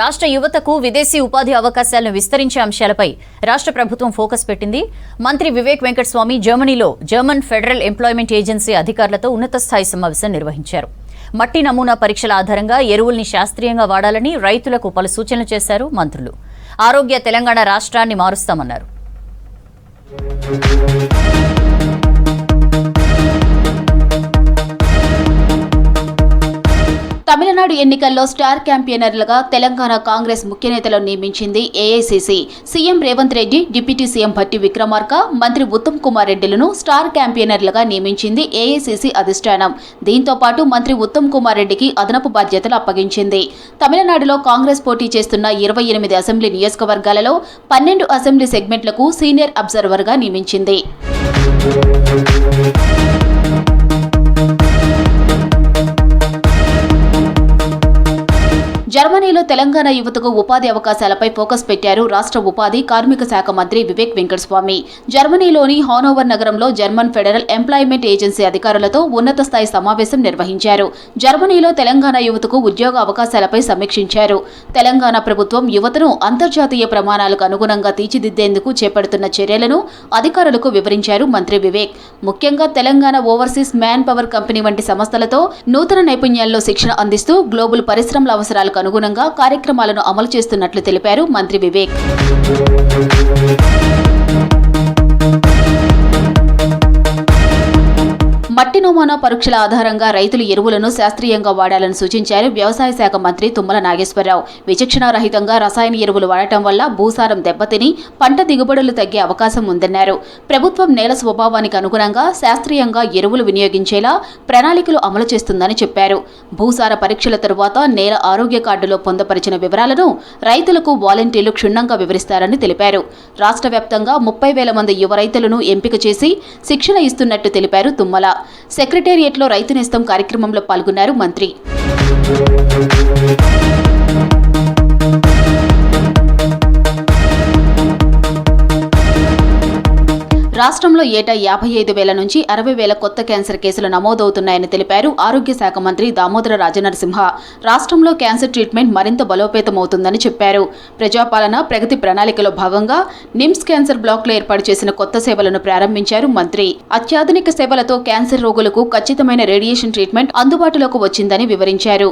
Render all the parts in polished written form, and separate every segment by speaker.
Speaker 1: రాష్ట్ర యువతకు విదేశీ ఉపాధి అవకాశాలను విస్తరించే అంశాలపై రాష్ట్ర ప్రభుత్వం ఫోకస్ పెట్టింది. మంత్రి వివేక్ వెంకటస్వామి జర్మనీలో జర్మన్ ఫెడరల్ ఎంప్లాయ్మెంట్ ఏజెన్సీ అధికారులతో ఉన్నత స్థాయి సమావేశం నిర్వహించారు. మట్టి నమూనా పరీక్షల ఆధారంగా ఎరువుల్ని శాస్త్రీయంగా వాడాలని రైతులకు పలు సూచనలు చేశారు మంత్రులు. ఆరోగ్య తెలంగాణ రాష్ట్రాన్ని మారుస్తామన్నారు. తమిళనాడు ఎన్నికల్లో స్టార్ క్యాంపెయినర్లుగా తెలంగాణ కాంగ్రెస్ ముఖ్య నేతలను నియమించింది AICC. CM Revanth Reddy, deputy CM Bhatti Vikramarka, మంత్రి ఉత్తమ్ కుమార్ రెడ్డిలను స్టార్ క్యాంపెయినర్లుగా నియమించింది ఏఐసీసీ అధిష్టానం. దీంతో పాటు మంత్రి ఉత్తమ్ కుమార్ రెడ్డికి అదనపు బాధ్యతలు అప్పగించింది. తమిళనాడులో కాంగ్రెస్ పోటీ చేస్తున్న 28 అసెంబ్లీ నియోజకవర్గాలలో 12 అసెంబ్లీ సెగ్మెంట్లకు సీనియర్ అబ్జర్వర్గా నియమించింది. జర్మనీలో తెలంగాణ యువతకు ఉపాధి అవకాశాలపై ఫోకస్ పెట్టారు రాష్ట్ర ఉపాధి, కార్మిక శాఖ మంత్రి వివేక్ వెంకటస్వామి. జర్మనీలోని హానోవర్ నగరంలో జర్మన్ ఫెడరల్ ఎంప్లాయ్మెంట్ ఏజెన్సీ అధికారులతో ఉన్నత స్థాయి సమావేశం నిర్వహించారు. జర్మనీలో తెలంగాణ యువతకు ఉద్యోగ అవకాశాలపై సమీక్షించారు. తెలంగాణ ప్రభుత్వం యువతను అంతర్జాతీయ ప్రమాణాలకు అనుగుణంగా తీర్చిదిద్దేందుకు చేపడుతున్న చర్యలను అధికారులకు వివరించారు మంత్రి వివేక్. ముఖ్యంగా Telangana overseas man power company వంటి సంస్థలతో నూతన నైపుణ్యాల్లో శిక్షణ అందిస్తూ గ్లోబల్ పరిశ్రమల అవసరాలకు అనుగుణంగా కార్యక్రమాలను అమలు చేస్తున్నట్లు తెలిపారు మంత్రి వివేక్. మట్టి నమూనా పరీక్షల ఆధారంగా రైతులు ఎరువులను శాస్త్రీయంగా వాడాలని సూచించారు వ్యవసాయ శాఖ మంత్రి తుమ్మల నాగేశ్వరరావు. విచక్షణారహితంగా రసాయన ఎరువులు వాడటం వల్ల భూసారం దెబ్బతిని పంట దిగుబడులు తగ్గే అవకాశం ఉందన్నారు. ప్రభుత్వం నేల స్వభావానికి అనుగుణంగా శాస్త్రీయంగా ఎరువులు వినియోగించేలా ప్రణాళికలు అమలు చేస్తుందని చెప్పారు. భూసార పరీక్షల తరువాత నేల ఆరోగ్య కార్డులో పొందపరిచిన వివరాలను రైతులకు వాలంటీర్లు క్షుణ్ణంగా వివరిస్తారని తెలిపారు. రాష్ట్ర వ్యాప్తంగా 30,000 మంది యువ రైతులను ఎంపిక చేసి శిక్షణ ఇస్తున్నట్టు తెలిపారు తుమ్మల. సెక్రటేరియట్లో రైతు నేస్తం కార్యక్రమంలో పాల్గొన్నారు మంత్రి. రాష్ట్రంలో ఏటా 55,000 నుంచి 60,000 కొత్త క్యాన్సర్ కేసులు నమోదవుతున్నాయని తెలిపారు ఆరోగ్య శాఖ మంత్రి దామోదర రాజనరసింహ. రాష్ట్రంలో క్యాన్సర్ ట్రీట్మెంట్ మరింత బలోపేతమవుతుందని చెప్పారు. ప్రజాపాలన ప్రగతి ప్రణాళికలో భాగంగా నిమ్స్ క్యాన్సర్ బ్లాక్లో ఏర్పాటు చేసిన కొత్త సేవలను ప్రారంభించారు మంత్రి. అత్యాధునిక సేవలతో క్యాన్సర్ రోగులకు ఖచ్చితమైన రేడియేషన్ ట్రీట్మెంట్ అందుబాటులోకి వచ్చిందని వివరించారు.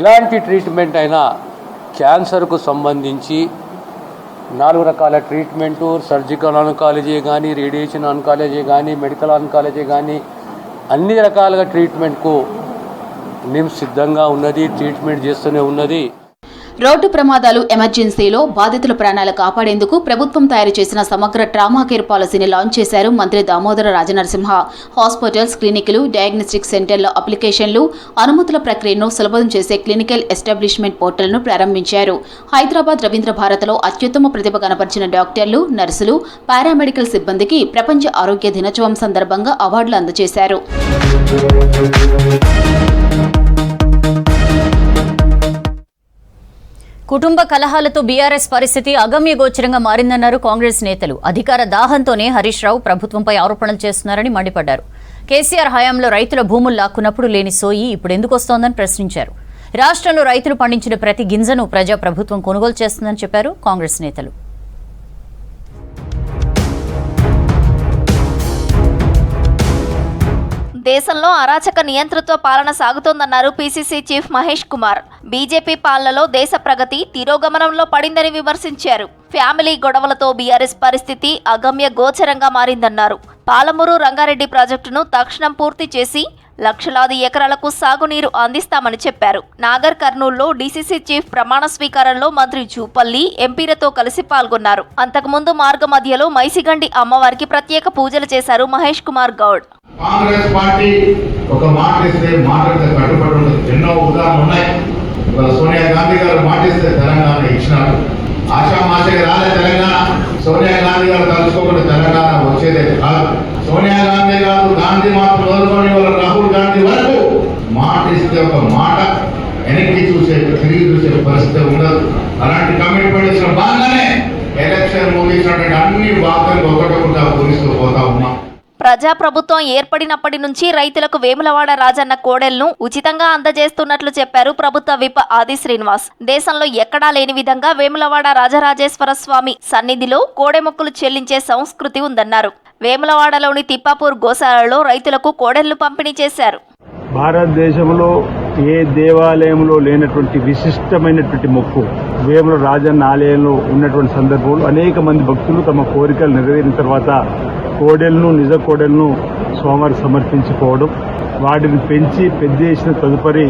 Speaker 2: ఎలాంటి ట్రీట్మెంట్ అయినా క్యాన్సర్కు సంబంధించి 4 రకాల ట్రీట్మెంటు, సర్జికల్ ఆన్కాలజీ కానీ, రేడియేషన్ ఆన్కాలజీ కానీ, మెడికల్ ఆన్కాలజీ కానీ అన్ని రకాలుగా ట్రీట్మెంట్కు నిమ్స్ సిద్ధంగా ఉన్నది, ట్రీట్మెంట్ చేస్తూనే ఉన్నది.
Speaker 1: రోడ్డు ప్రమాదాలు, ఎమర్జెన్సీలో బాధితుల ప్రాణాలు కాపాడేందుకు ప్రభుత్వం తయారు చేసిన సమగ్ర ట్రామా కేర్ పాలసీని లాంచ్ చేశారు మంత్రి దామోదర రాజనరసింహ. హాస్పిటల్స్, క్లినిక్లు, డయాగ్నోస్టిక్ సెంటర్ల అప్లికేషన్లు, అనుమతుల ప్రక్రియను సులభం చేసే క్లినికల్ ఎస్టాబ్లిష్మెంట్ పోర్టల్ను ప్రారంభించారు. హైదరాబాద్ రవీంద్ర భారత్లో అత్యుత్తమ ప్రతిభ కనపరిచిన డాక్టర్లు, నర్సులు, పారామెడికల్ సిబ్బందికి ప్రపంచ ఆరోగ్య దినోత్సవం సందర్భంగా అవార్డులు అందజేశారు. కుటుంబ కలహాలతో బీఆర్ఎస్ పరిస్థితి అగమ్యగోచరంగా మారిందన్నారు కాంగ్రెస్ నేతలు. అధికార దాహంతోనే హరీష్ రావు ప్రభుత్వంపై ఆరోపణలు చేస్తున్నారని మండిపడ్డారు. కేసీఆర్ హయాంలో రైతుల భూములు లాక్కున్నప్పుడు లేని సోయి ఇప్పుడు ఎందుకు వస్తోందని ప్రశ్నించారు. రాష్ట్రంలో రైతులు పండించిన ప్రతి గింజను ప్రజాప్రభుత్వం కొనుగోలు చేస్తుందని చెప్పారు కాంగ్రెస్ నేతలు.
Speaker 3: దేశంలో అరాచక నియంతృత్వ పాలన సాగుతోందన్నారు PCC chief Mahesh Kumar. BJP పాలనలో దేశ ప్రగతి తిరోగమనంలో పడిందని విమర్శించారు. ఫ్యామిలీ గొడవలతో బీఆర్ఎస్ పరిస్థితి అగమ్య గోచరంగా మారిందన్నారు. పాలమూరు రంగారెడ్డి ప్రాజెక్టును తక్షణం పూర్తి చేసి లక్షలాది ఎకరాలకు సాగునీరు అందిస్తామని చెప్పారు. నాగర్ కర్నూల్లో డీసీసీ చీఫ్ ప్రమాణ స్వీకారంలో మంత్రి జూపల్లి ఎంపీలతో కలిసి పాల్గొన్నారు. అంతకుముందు మార్గ మధ్యలో మైసిగండి అమ్మవారికి ప్రత్యేక పూజలు చేశారు మహేష్ కుమార్ గౌడ్.
Speaker 4: కాంగ్రెస్ పార్టీ ఒక మాట ఇస్తే మాటకు కట్టుబడి ఉండదు. ఎన్నో ఉదాహరణలు ఉన్నాయి. సోనియా గాంధీ గారు మాటిస్తే తెలంగాణ ఇచ్చినారు. ఆశామాషగా రాలే తెలంగాణ. సోనియా గాంధీ గారు తలుచుకోకుండా తెలంగాణ వచ్చేదే కాదు. సోనియా గాంధీ గారు గాంధీ మాట మొదలుకొని రాహుల్ గాంధీ వరకు మాట ఇస్తే ఒక మాట వెనక్కి తిరిగి చూసే పరిస్థితి ఉండదు. అలాంటి కమిట్మెంట్ ఇచ్చిన బాగానే ఎలక్షన్ ముగిసినటువంటి అన్ని వార్తలు ఒకటొకటిగా పూరిస్తూ పోతా ఉన్నాం.
Speaker 3: ప్రజాప్రభుత్వం ఏర్పడినప్పటి నుంచి రైతులకు వేములవాడ రాజన్న కోడెలను ఉచితంగా అందజేస్తున్నట్లు చెప్పారు ప్రభుత్వ విప్ ఆది శ్రీనివాస్. దేశంలో ఎక్కడా లేని విధంగా వేములవాడ రాజరాజేశ్వర స్వామి సన్నిధిలో కోడె మొక్కులు చెల్లించే సంస్కృతి ఉందన్నారు. వేములవాడలోని తిప్పాపూర్ గోశాలలో రైతులకు కోడెలను పంపిణీ చేశారు.
Speaker 5: భారతదేశంలో ఏ దేవాలయంలో లేనటువంటి విశిష్టమైనటువంటి మొక్కు వేముల రాజన్న ఆలయంలో ఉన్నటువంటి సందర్భంలో అనేక మంది భక్తులు తమ కోరికలు నెరవేరిన తర్వాత కోడెలను నిజ కోడెలను స్వామివారికి సమర్పించుకోవడం, వాటిని పెంచి పెద్ద చేసిన తదుపరి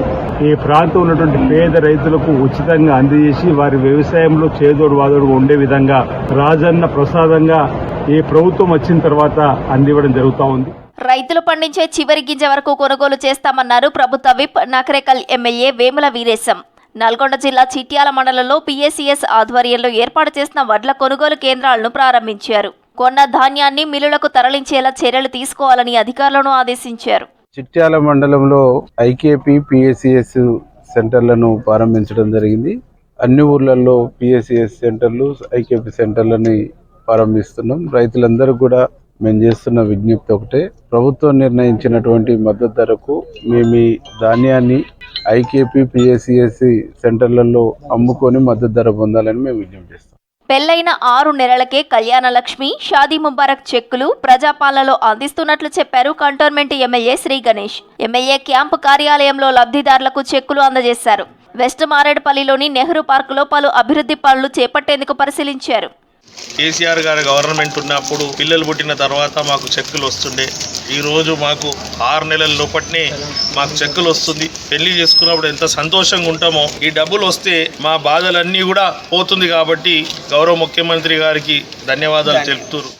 Speaker 5: ఈ ప్రాంతం ఉన్నటువంటి పేద రైతులకు ఉచితంగా అందజేసి వారి వ్యవసాయంలో చేదోడు వాదోడుగా ఉండే విధంగా రాజన్న ప్రసాదంగా ఏ ప్రభుత్వం వచ్చిన తర్వాత అందివ్వడం జరుగుతూ ఉంది.
Speaker 3: రైతులు పండించే చివరి గింజ వరకు కొనుగోలు చేస్తామన్నారు ప్రభుత్వ విప్ నకరేకల్ ఎమ్మెల్యే వేముల వీరేశం. నల్గొండ జిల్లా చిట్యాల మండలంలో PACS ఆధ్వర్యంలో ఏర్పాటు చేసిన వడ్ల కొనుగోలు కేంద్రాలను ప్రారంభించారు. కొన్న ధాన్యాన్ని మిల్లులకు తరలించేలా చర్యలు తీసుకోవాలని అధికారులను ఆదేశించారు.
Speaker 6: చిట్యాల మండలంలో IKP PACS సెంటర్లను ప్రారంభించడం జరిగింది. అన్ని ఊర్లలో PACS సెంటర్లు IKP సెంటర్లని ప్రారంభిస్తున్నాం. రైతులందరూ కూడా మేము చేస్తున్న విజ్ఞప్తి ఒకటే, ప్రభుత్వం నిర్ణయించినటువంటి మద్దతు ధరకు మేము ఈ ధాన్యాన్ని IKP PACS సెంటర్లలో అమ్ముకొని మద్దతు ధర పొందాలని మేము విజ్ఞప్తి చేస్తాం.
Speaker 3: పెళ్లైన 6 నెలలకే కళ్యాణ లక్ష్మి, షాదీ ముబారక్ చెక్కులు ప్రజాపాలనలో అందిస్తున్నట్లు చెప్పారు cantonment MLA Shri Ganesh. MLA camp కార్యాలయంలో లబ్ధిదారులకు చెక్కులు అందజేశారు. వెస్ట్ మారేడుపల్లిలోని నెహ్రూ పార్కులో పలు అభివృద్ధి పనులు చేపట్టేందుకు పరిశీలించారు.
Speaker 7: కేసీఆర్ గారి గవర్నమెంట్ ఉన్నప్పుడు పిల్లలు పుట్టిన తర్వాత మాకు చెక్కులు వస్తుండే. ఈరోజు మాకు 6 నెలల లోపట్నే మాకు చెక్కులు వస్తుంది. పెళ్లి చేసుకున్నప్పుడు ఎంత సంతోషంగా ఉంటామో, ఈ డబ్బులు వస్తే మా బాధలన్నీ కూడా పోతుంది. కాబట్టి గౌరవ ముఖ్యమంత్రి గారికి ధన్యవాదాలు తెలుపుతున్నారు.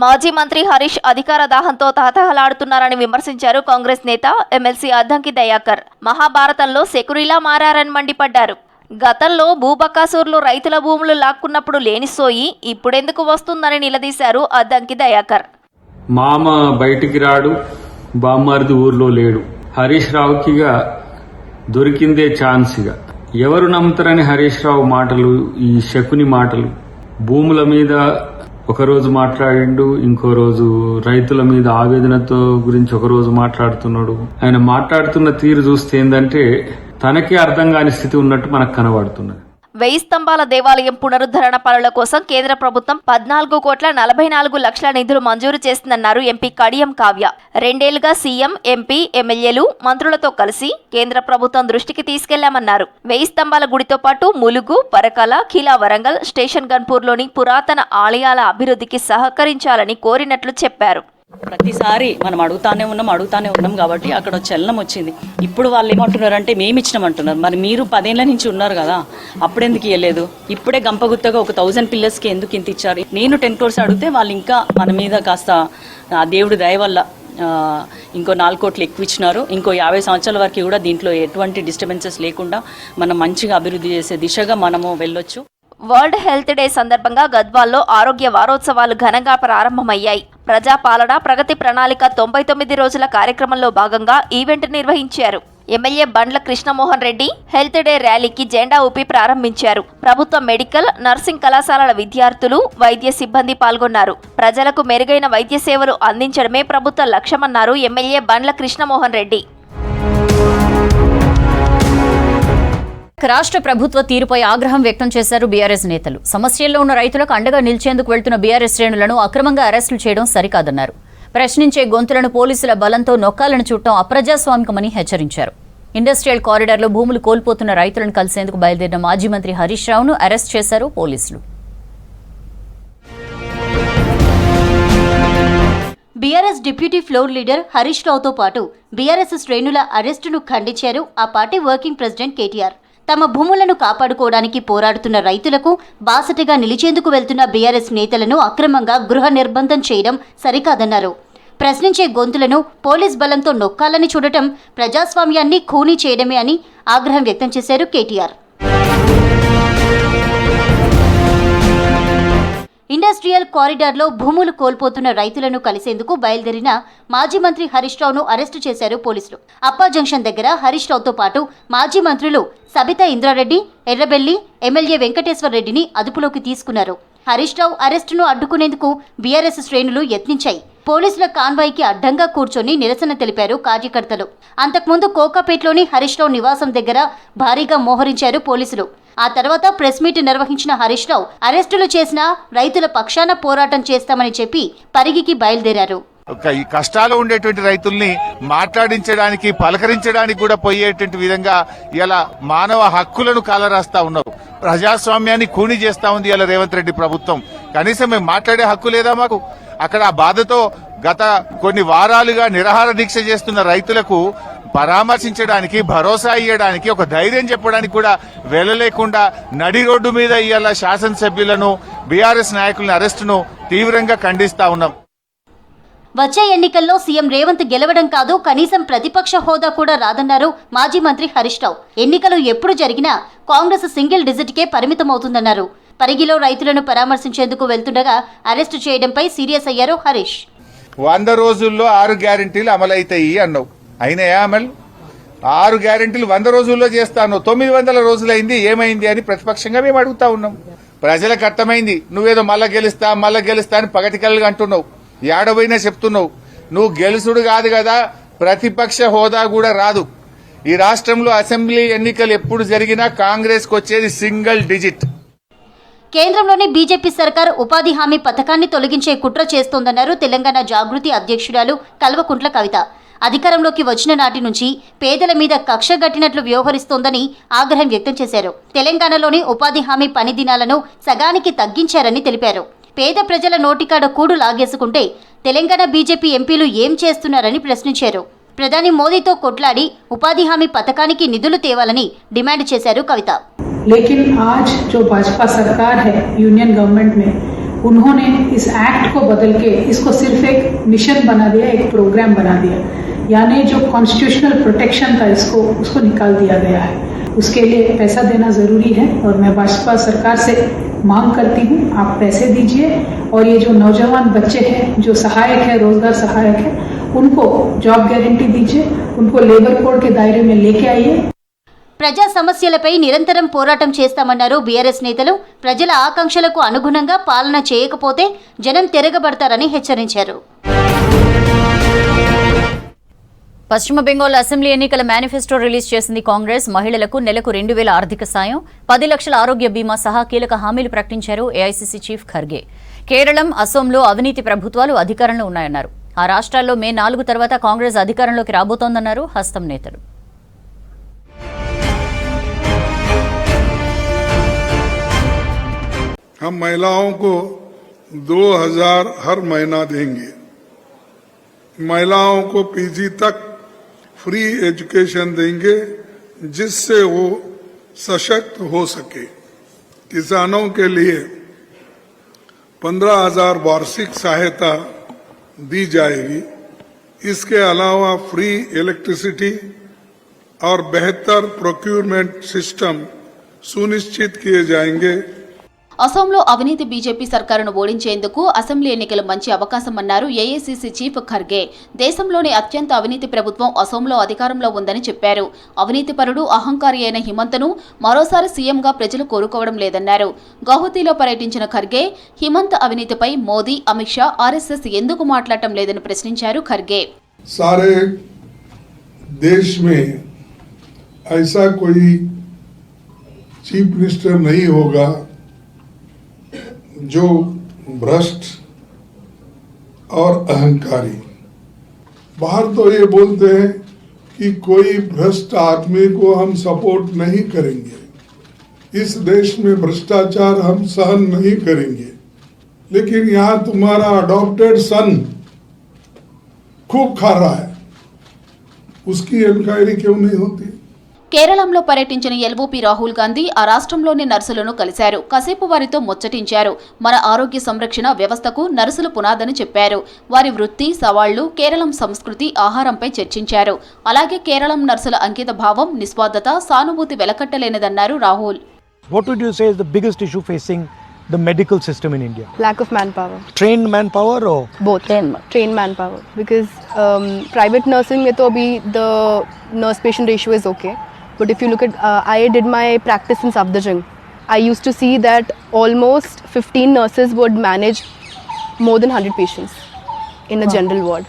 Speaker 3: మాజీ మంత్రి హరీష్ అధికార దాహంతో తహతహలాడుతున్నారని విమర్శించారు కాంగ్రెస్ నేత ఎమ్మెల్సీ అద్దంకి దయాకర్. మహాభారతంలో శకునిలా మారారని మండిపడ్డారు. గతంలో భూబకాసూర్లు రైతుల భూములు లాక్కున్నప్పుడు లేని సోయి ఇప్పుడెందుకు వస్తుందని నిలదీశారు అద్దంకి దయాకర్.
Speaker 8: మామ బయటికి రాడు, బామ్మారిది ఊర్లో లేడు. హరీష్ రావుకిగా దొరికిందే ఛాన్స్గా. ఎవరు నమ్ముతారని హరీష్ రావు మాటలు, ఈ శకుని మాటలు. భూముల మీద ఒకరోజు మాట్లాడిండు, ఇంకో రోజు రైతుల మీద ఆవేదనతో గురించి ఒకరోజు మాట్లాడుతున్నాడు. ఆయన మాట్లాడుతున్న తీరు చూస్తే ఏంటంటే తనకే అర్థం కాని స్థితి ఉన్నట్టు మనకు కనబడుతున్నది.
Speaker 3: 1000 స్తంభాల దేవాలయం పునరుద్ధరణ పనుల కోసం కేంద్ర ప్రభుత్వం 14,44,00,000 నిధులు మంజూరు చేసిందన్నారు ఎంపీ కడియం కావ్య. 2 ఏళ్లుగా సీఎం, ఎంపీ, ఎమ్మెల్యేలు, మంత్రులతో కలిసి కేంద్ర ప్రభుత్వం దృష్టికి తీసుకెళ్లామన్నారు. 1000 స్తంభాల గుడితో పాటు ములుగు, పరకాల, ఖిలా వరంగల్, స్టేషన్ గన్పూర్లోని పురాతన ఆలయాల అభివృద్ధికి సహకరించాలని కోరినట్లు చెప్పారు.
Speaker 9: ప్రతిసారి మనం అడుగుతానే ఉన్నాం కాబట్టి అక్కడ చలనం వచ్చింది. ఇప్పుడు వాళ్ళు ఏమంటున్నారంటే మేము ఇచ్చినామంటున్నారు. మరి మీరు 10 ఏళ్ల నుంచి ఉన్నారు కదా, అప్పుడెందుకు ఇవ్వలేదు? ఇప్పుడే గంపగుత్తగా ఒక 1000 పిల్లర్స్కి ఎందుకు ఇంత ఇచ్చారు? నేను 10 crores అడిగితే వాళ్ళు ఇంకా మన మీద కాస్త ఆ దేవుడి దయ వల్ల ఇంకో 4 కోట్లు ఎక్కువ ఇచ్చినారు. ఇంకో 50 సంవత్సరాల వరకు కూడా దీంట్లో ఎటువంటి డిస్టర్బెన్సెస్ లేకుండా మనం మంచిగా అభివృద్ధి చేసే దిశగా మనము వెళ్ళొచ్చు.
Speaker 3: వరల్డ్ హెల్త్ డే సందర్భంగా గద్వాల్లో ఆరోగ్య వారోత్సవాలు ఘనంగా ప్రారంభమయ్యాయి. ప్రజాపాలన ప్రగతి ప్రణాళిక 99 రోజుల కార్యక్రమంలో భాగంగా ఈవెంట్ నిర్వహించారు. ఎమ్మెల్యే బండ్ల కృష్ణమోహన్ రెడ్డి హెల్త్ డే ర్యాలీకి జెండా ఊపి ప్రారంభించారు. ప్రభుత్వ మెడికల్, నర్సింగ్ కళాశాలల విద్యార్థులు, వైద్య సిబ్బంది పాల్గొన్నారు. ప్రజలకు మెరుగైన వైద్య సేవలు అందించడమే ప్రభుత్వ లక్ష్యమన్నారు ఎమ్మెల్యే బండ్ల కృష్ణమోహన్ రెడ్డి.
Speaker 10: రాష్ట్ర ప్రభుత్వ తీరుపై ఆగ్రహం వ్యక్తం చేశారు బీఆర్ఎస్ నేతలు. సమస్యల్లో ఉన్న రైతులకు అండగా నిలిచేందుకు వెళ్తున్న బీఆర్ఎస్ శ్రేణులను అక్రమంగా అరెస్టులు చేయడం సరికాదన్నారు. ప్రశ్నించే గొంతులను పోలీసుల బలంతో నొక్కాలను చూడటం అప్రజాస్వామికమని హెచ్చరించారు. ఇండస్ట్రియల్ కారిడార్లో భూములు కోల్పోతున్న రైతులను కలిసేందుకు బయలుదేరిన మాజీ మంత్రి హరీష్ రావును అరెస్ట్ చేశారు పోలీసులు.
Speaker 11: BRS deputy floor leader Harish రావుతో పాటు బీఆర్ఎస్ శ్రేణుల అరెస్టును ఖండించారు ఆ పార్టీ వర్కింగ్ ప్రెసిడెంట్ కేటీఆర్. తమ భూములను కాపాడుకోవడానికి పోరాడుతున్న రైతులకు బాసటగా నిలిచేందుకు వెళ్తున్న బీఆర్ఎస్ నేతలను అక్రమంగా గృహ నిర్బంధం చేయడం సరికాదన్నారు. ప్రశ్నించే గొంతులను పోలీస్ బలంతో నొక్కాలని చూడటం ప్రజాస్వామ్యాన్ని ఖూనీ చేయడమే అని ఆగ్రహం వ్యక్తం చేశారు కేటీఆర్. ఇండస్ట్రియల్ కారిడార్లో భూములు కోల్పోతున్న రైతులను కలిసేందుకు బయలుదేరిన మాజీ మంత్రి హరీష్ రావును అరెస్టు చేశారు పోలీసులు. అప్పా జంక్షన్ దగ్గర హరీష్ రావుతో పాటు మాజీ మంత్రులు సబితా ఇంద్రారెడ్డి, ఎర్రబెల్లి, ఎమ్మెల్యే వెంకటేశ్వర్ రెడ్డిని అదుపులోకి తీసుకున్నారు. హరీష్ రావు అరెస్టును అడ్డుకునేందుకు బీఆర్ఎస్ శ్రేణులు యత్నించాయి. పోలీసుల కాన్వాయ్కి అడ్డంగా కూర్చొని నిరసన తెలిపారు కార్యకర్తలు. అంతకుముందు కోకాపేట్లోని హరీష్ రావు నివాసం దగ్గర భారీగా మోహరించారు పోలీసులు. ఆ తర్వాత ప్రెస్ మీట్ నిర్వహించిన హరీష్ రావు అరెస్టులు చేసిన రైతుల పక్షాన పోరాటం చేస్తామని చెప్పి పరిగికి బయలుదేరారు.
Speaker 4: ఈ కష్టాలు ఉండేటువంటి రైతుల్ని మాట్లాడించడానికి పలకరించడానికి కూడా పోయేటువంటి విధంగా ఇలా మానవ హక్కులను కాలరాస్తా ఉన్నారు. ప్రజాస్వామ్యాన్ని కూని చేస్తా ఉంది ఇలా రేవంత్ రెడ్డి ప్రభుత్వం. కనీసం మేము మాట్లాడే హక్కు లేదా మాకు? అక్కడ ఆ బాధతో గత కొన్ని వారాలుగా నిరాహార దీక్ష చేస్తున్న రైతులకు పరామర్శించడానికి, భరోసా ఇవ్వడానికి, ఒక ధైర్యం చెప్పడానికి కూడా వెళ్ళలేకుండా నడి రోడ్డు మీద ఇవాళ శాసనసభ్యులను, బీఆర్ఎస్ నాయకులను అరెస్టును తీవ్రంగా ఖండిస్తా ఉన్నాం.
Speaker 11: వచ్చే ఎన్నికల్లో సీఎం రేవంత్ గెలవడం కాదు, కనీసం ప్రతిపక్ష హోదా కూడా రాదన్నారు మాజీ మంత్రి హరీష్ రావు. ఎన్నికలు ఎప్పుడు జరిగినా కాంగ్రెస్ సింగిల్ డిజిట్కే పరిమితమవుతుందన్నారు. పరిగిలో రైతులను పరామర్శించేందుకు వెళ్తుండగా అరెస్టు చేయడంపై సీరియస్ అయ్యారు హరీష్.
Speaker 4: 100 రోజుల్లో 6 గ్యారెంటీలు అమలైతాయి అన్నావు. అయినాయా అమలు? 6 గ్యారెంటీలు 100 రోజుల్లో చేస్తాను, 900 రోజులైంది, ఏమైంది అని ప్రతిపక్షంగా మేము అడుగుతా ఉన్నాం. ప్రజలకు అర్థమైంది, నువ్వేదో మళ్ళా గెలుస్తా అని పగటికల్గా అంటున్నావు. ఏడవైనా చెప్తున్నావు. నువ్వు గెలుసుడు కాదు కదా, ప్రతిపక్ష హోదా కూడా రాదు. ఈ రాష్ట్రంలో అసెంబ్లీ ఎన్నికలు ఎప్పుడు జరిగినా కాంగ్రెస్ కు వచ్చేది సింగిల్ డిజిట్.
Speaker 11: కేంద్రంలోని బీజేపీ సర్కార్ ఉపాధి హామీ పథకాన్ని తొలగించే కుట్ర చేస్తోందన్నారు తెలంగాణ జాగృతి అధ్యక్షురాలు కల్వకుంట్ల కవిత. అధికారంలోకి వచ్చిన నాటి నుంచి పేదల మీద కక్ష గట్టినట్లు వ్యవహరిస్తోందని ఆగ్రహం వ్యక్తం చేశారు. తెలంగాణలోని ఉపాధి హామీ పని దినాలను సగానికి తగ్గించారని తెలిపారు. పేద ప్రజల నోటికాడ కూడు లాగేసుకుంటే తెలంగాణ బీజేపీ ఎంపీలు ఏం చేస్తున్నారని ప్రశ్నించారు. ప్రధాని మోదీతో కొట్లాడి ఉపాధి హామీ పథకానికి నిధులు తేవాలని డిమాండ్ చేశారు కవిత.
Speaker 12: लेकिन आज जो भाजपा सरकार है यूनियन गवर्नमेंट में, उन्होंने इस एक्ट को बदल के इसको सिर्फ एक मिशन बना दिया, एक प्रोग्राम बना दिया, यानी जो कॉन्स्टिट्यूशनल प्रोटेक्शन था उसको निकाल दिया गया है. उसके लिए पैसा देना जरूरी है और मैं भाजपा सरकार से मांग करती हूँ, आप पैसे दीजिए और ये जो नौजवान बच्चे हैं जो सहायक है, रोजगार सहायक है, उनको जॉब गारंटी दीजिए, उनको लेबर कोड के दायरे में लेके आइए.
Speaker 11: ప్రజా సమస్యలపై నిరంతరం పోరాటం చేస్తామన్నారు బీఆర్ఎస్ నేతలు. ప్రజల ఆకాంక్షలకు అనుగుణంగా పాలన చేయకపోతే జనం తిరగబడతారని హెచ్చరించారు.
Speaker 10: పశ్చిమ బెంగాల్ అసెంబ్లీ ఎన్నికల మేనిఫెస్టో రిలీజ్ చేసింది కాంగ్రెస్. మహిళలకు నెలకు 2000 ఆర్థిక సాయం, 10 లక్షల ఆరోగ్య బీమా సహా కీలక హామీలు ప్రకటించారు ఏఐసీసీ చీఫ్ ఖర్గే. కేరళం, అసోంలో అవినీతి ప్రభుత్వాలు అధికారంలో ఉన్నాయన్నారు. ఆ రాష్ట్రాల్లో మే 4 తర్వాత కాంగ్రెస్ అధికారంలోకి రాబోతోందన్నారు హస్తం నేతలు.
Speaker 13: हम महिलाओं को 2000 हर महीना देंगे. महिलाओं को पीजी तक फ्री एजुकेशन देंगे जिससे वो सशक्त हो सके. किसानों के लिए 15,000 वार्षिक सहायता दी जाएगी. इसके अलावा फ्री इलेक्ट्रिसिटी और बेहतर प्रोक्यूरमेंट सिस्टम सुनिश्चित किए जाएंगे.
Speaker 1: అసోంలో అవినీతి బీజేపీ సర్కారును ఓడించేందుకు అసెంబ్లీ ఎన్నికలు మంచి అవకాశమన్నారు ఏఐసీసీ చీఫ్ ఖర్గే. దేశంలోని అత్యంత అవినీతి ప్రభుత్వం అసోంలో అధికారంలో ఉందని చెప్పారు. అవినీతిపరుడు, అహంకారి అయిన హిమంత్ను మరోసారి సీఎంగా ప్రజలు కోరుకోవడం లేదన్నారు. గౌహతిలో పర్యటించిన ఖర్గే హిమంత్ అవినీతిపై మోదీ, అమిత్ షా, ఆర్ఎస్ఎస్ ఎందుకు మాట్లాడటం లేదని ప్రశ్నించారు ఖర్గే.
Speaker 13: सारे देश में ऐसा कोई चीफ मिनिस्टर नहीं होगा जो भ्रष्ट और अहंकारी. बाहर तो ये बोलते हैं कि कोई भ्रष्ट आदमी को हम सपोर्ट नहीं करेंगे, इस देश में भ्रष्टाचार हम सहन नहीं करेंगे. लेकिन यहाँ तुम्हारा अडॉप्टेड सन खूब खा रहा है, उसकी इंक्वायरी क्यों नहीं होती?
Speaker 1: కేరళంలో పర్యటించిన ఎల్ఓపీ రాహుల్ గాంధీ ఆ రాష్ట్రంలోని నర్సులను కలిశారు. కాసేపు వారితో ముచ్చటించారు. మన ఆరోగ్య సంరక్షణ వ్యవస్థకు నర్సులు పునాదని చెప్పారు. వారి వృత్తి, సవాళ్లు, కేరళం సంస్కృతి, ఆహారంపై చర్చించారు. అలాగే కేరళం నర్సుల అంకిత భావం, నిస్వార్థత, సానుభూతి వెలకట్టలేనిదన్నారు Rahul.
Speaker 14: What would you say is the biggest issue facing the medical system in India?
Speaker 15: Lack of manpower.
Speaker 14: Trained manpower or?
Speaker 15: Both. Trained manpower. Because private nursing mein to abhi the nurse-patient ratio is okay. But if you look at, I did my practice in Safdarjung. I used to see that almost 15 nurses would manage more than 100 patients in a general ward.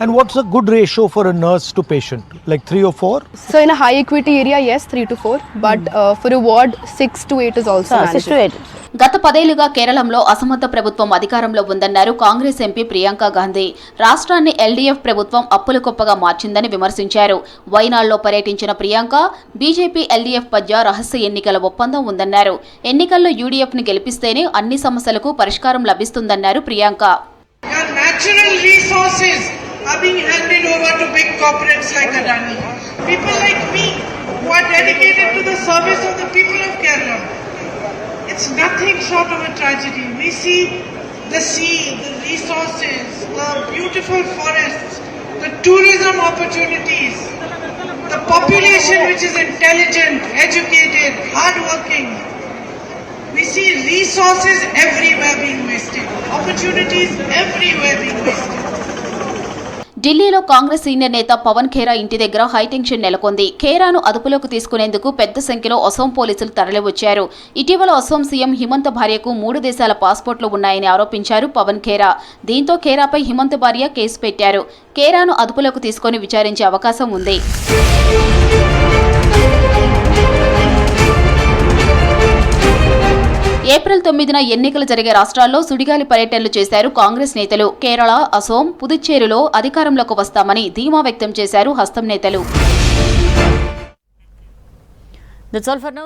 Speaker 14: And what's a good ratio for a nurse to patient? Like 3 or 4?
Speaker 15: So in a high acuity area, yes, 3 to 4. But for a ward, 6 to 8 is also manageable.
Speaker 1: గత 10 ఏళ్లుగా కేరళంలో అసమర్థ ప్రభుత్వం అధికారంలో ఉందన్నారు Congress MP Priyanka Gandhi. రాష్ట్రాన్ని LDF ప్రభుత్వం అప్పుల కుప్పగా మార్చిందని విమర్శించారు. వైనాడ్లో పర్యటించిన ప్రియాంక బీజేపీ ఎల్డీఎఫ్ మధ్య రహస్య ఎన్నికల ఒప్పందం ఉందన్నారు. ఎన్నికల్లో యూడీఎఫ్ ని గెలిపిస్తేనే అన్ని సమస్యలకు పరిష్కారం లభిస్తుందన్నారు Priyanka.
Speaker 16: are being handed over to big corporates like Adani. People like me who are dedicated to the service of the people of Kerala. It's nothing short of a tragedy. We see the sea, the resources, the beautiful forests, the tourism opportunities, the population which is intelligent, educated, hardworking. We see resources everywhere being wasted, opportunities everywhere being wasted.
Speaker 1: ఢిల్లీలో Congress senior నేత పవన్ ఖేరా ఇంటి దగ్గర high tension నెలకొంది. ఖేరాను అదుపులోకి తీసుకునేందుకు పెద్ద సంఖ్యలో అసోం పోలీసులు తరలివచ్చారు. ఇటీవల అసోం సీఎం హిమంత్ భార్యకు 3 దేశాల పాస్పోర్ట్లు ఉన్నాయని ఆరోపించారు పవన్ ఖేరా. దీంతో ఖేరాపై హిమంత్ భార్య కేసు పెట్టారు. ఖేరాను అదుపులోకి తీసుకొని విచారించే అవకాశం ఉంది. ఏప్రిల్ 9న ఎన్నికలు జరిగే రాష్ట్రాల్లో సుడిగాలి పర్యటనలు చేశారు కాంగ్రెస్ నేతలు. కేరళ, అసోం, పుదుచ్చేరిలో అధికారంలోకి వస్తామని ధీమా వ్యక్తం చేశారు హస్తం నేతలు.